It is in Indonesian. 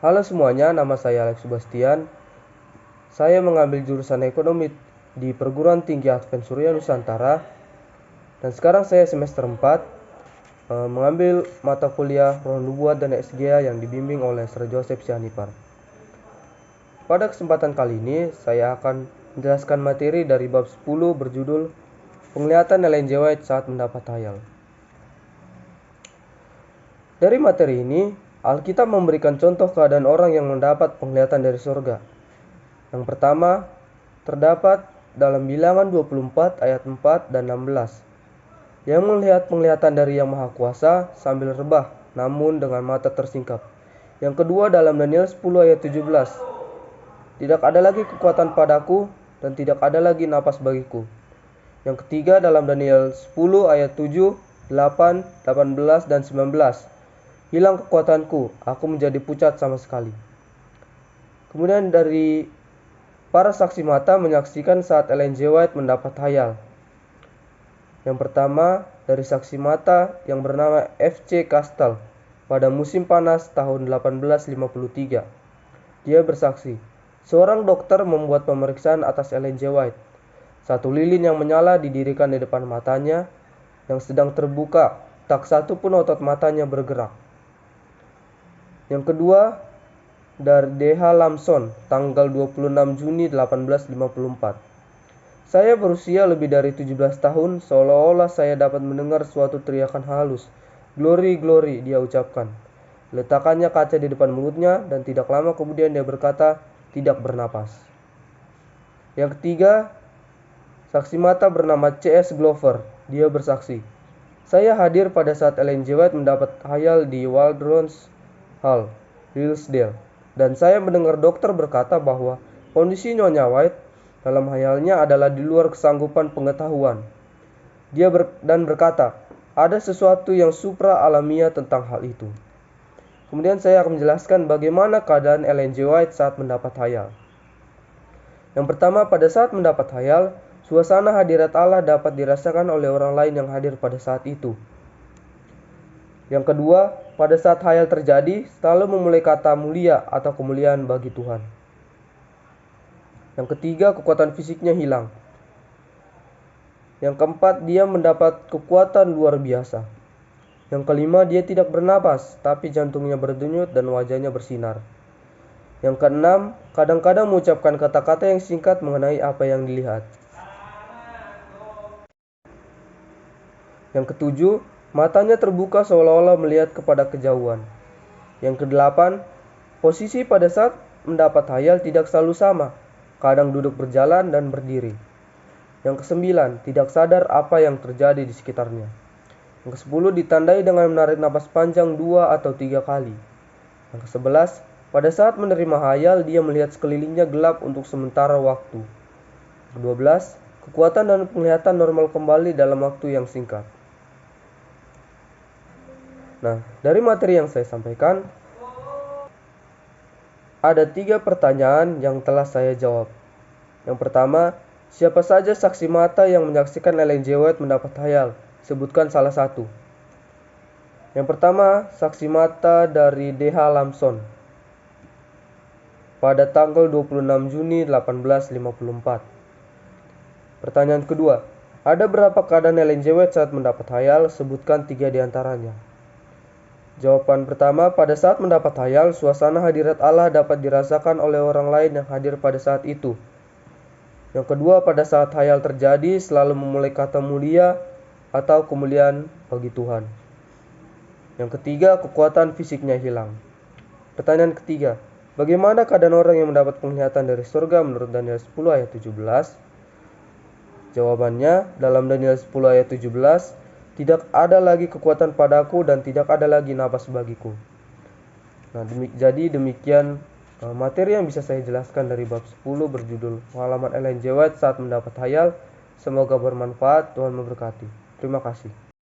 Halo semuanya, nama saya Alex Sebastian. Saya mengambil jurusan ekonomi di Perguruan Tinggi Advent Surya Nusantara. Dan sekarang saya semester 4 mengambil mata kuliah Roh Nubuat dan SGA yang dibimbing oleh Sir Joseph Sianipar. Pada kesempatan kali ini, saya akan menjelaskan materi dari bab 10 berjudul Penglihatan Ellen G. White saat mendapat hayal. Dari materi ini, Alkitab memberikan contoh keadaan orang yang mendapat penglihatan dari surga. Yang pertama, terdapat dalam Bilangan 24 ayat 4 dan 16, yang melihat penglihatan dari Yang Maha Kuasa sambil rebah, namun dengan mata tersingkap. Yang kedua dalam Daniel 10 ayat 17, tidak ada lagi kekuatan padaku dan tidak ada lagi napas bagiku. Yang ketiga dalam Daniel 10 ayat 7, 8, 18, dan 19, hilang kekuatanku, aku menjadi pucat sama sekali. Kemudian dari para saksi mata menyaksikan saat Ellen G. White mendapat hayal. Yang pertama dari saksi mata yang bernama F.C. Kastel pada musim panas tahun 1853. Dia bersaksi, seorang dokter membuat pemeriksaan atas Ellen G. White. Satu lilin yang menyala didirikan di depan matanya yang sedang terbuka, tak satu pun otot matanya bergerak. Yang kedua, dari D.H. Lamson, tanggal 26 Juni 1854. Saya berusia lebih dari 17 tahun, seolah-olah saya dapat mendengar suatu teriakan halus. Glory, glory, dia ucapkan. Letakkannya kaca di depan mulutnya, dan tidak lama kemudian dia berkata, tidak bernapas. Yang ketiga, saksi mata bernama C.S. Glover. Dia bersaksi, saya hadir pada saat Ellen G. White mendapat hayal di Waldron's Hall, Hillsdale, dan saya mendengar dokter berkata bahwa kondisi Nyonya White dalam hayalnya adalah di luar kesanggupan pengetahuan. Dia berkata, ada sesuatu yang supra alamiah tentang hal itu. Kemudian saya akan menjelaskan bagaimana keadaan Ellen G. White saat mendapat hayal. Yang pertama, pada saat mendapat hayal, suasana hadirat Allah dapat dirasakan oleh orang lain yang hadir pada saat itu. Yang kedua, pada saat hayal terjadi, selalu memulai kata mulia atau kemuliaan bagi Tuhan. Yang ketiga, kekuatan fisiknya hilang. Yang keempat, dia mendapat kekuatan luar biasa. Yang kelima, dia tidak bernapas, tapi jantungnya berdenyut dan wajahnya bersinar. Yang keenam, kadang-kadang mengucapkan kata-kata yang singkat mengenai apa yang dilihat. Yang ketujuh, matanya terbuka seolah-olah melihat kepada kejauhan. Yang kedelapan, posisi pada saat mendapat hayal tidak selalu sama. Kadang duduk berjalan dan berdiri. Yang kesembilan, tidak sadar apa yang terjadi di sekitarnya. Yang kesepuluh, ditandai dengan menarik napas panjang 2 atau 3 kali. Yang kesebelas, pada saat menerima hayal dia melihat sekelilingnya gelap untuk sementara waktu. Yang ke-12, kekuatan dan penglihatan normal kembali dalam waktu yang singkat. Nah, dari materi yang saya sampaikan, ada 3 pertanyaan yang telah saya jawab. Yang pertama, siapa saja saksi mata yang menyaksikan Ellen G. White mendapat hayal? Sebutkan salah satu. Yang pertama, saksi mata dari D.H. Lamson pada tanggal 26 Juni 1854. Pertanyaan kedua, ada berapa keadaan Ellen G. White saat mendapat hayal? Sebutkan 3 diantaranya. Jawaban pertama, pada saat mendapat hayal, suasana hadirat Allah dapat dirasakan oleh orang lain yang hadir pada saat itu. Yang kedua, pada saat hayal terjadi, selalu memulai kata mulia atau kemuliaan bagi Tuhan. Yang ketiga, kekuatan fisiknya hilang. Pertanyaan ketiga, bagaimana keadaan orang yang mendapat penglihatan dari surga menurut Daniel 10 ayat 17? Jawabannya, dalam Daniel 10 ayat 17, tidak ada lagi kekuatan padaku dan tidak ada lagi napas bagiku. Nah, jadi demikian materi yang bisa saya jelaskan dari bab 10 berjudul Pengalaman Ellen G. White saat mendapat hayal. Semoga bermanfaat. Tuhan memberkati. Terima kasih.